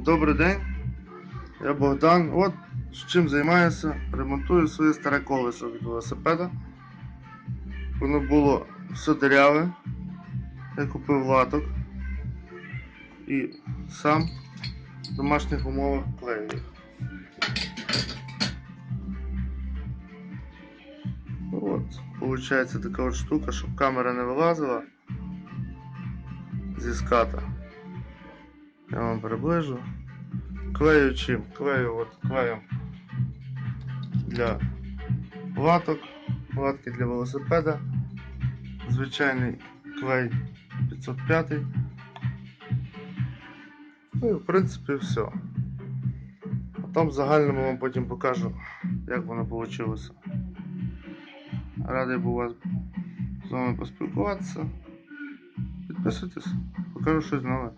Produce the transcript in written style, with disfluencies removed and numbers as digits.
Добрий день, я Богдан. От чим займаюся, ремонтую своє старе колесо від велосипеда. Воно було все диряве. Я купив латок і сам в домашніх умовах клею їх. От, виходить така от штука, щоб камера не вилазила зі ската. Я вам приближу. Клею чим? Клею клеєм для латок, латки для велосипеда, звичайний клей 505. Ну і в принципі все. А там в загальному вам потім покажу, як воно вийшло. Радий був вас з вами поспілкуватися. Підписуйтесь, покажу щось нове.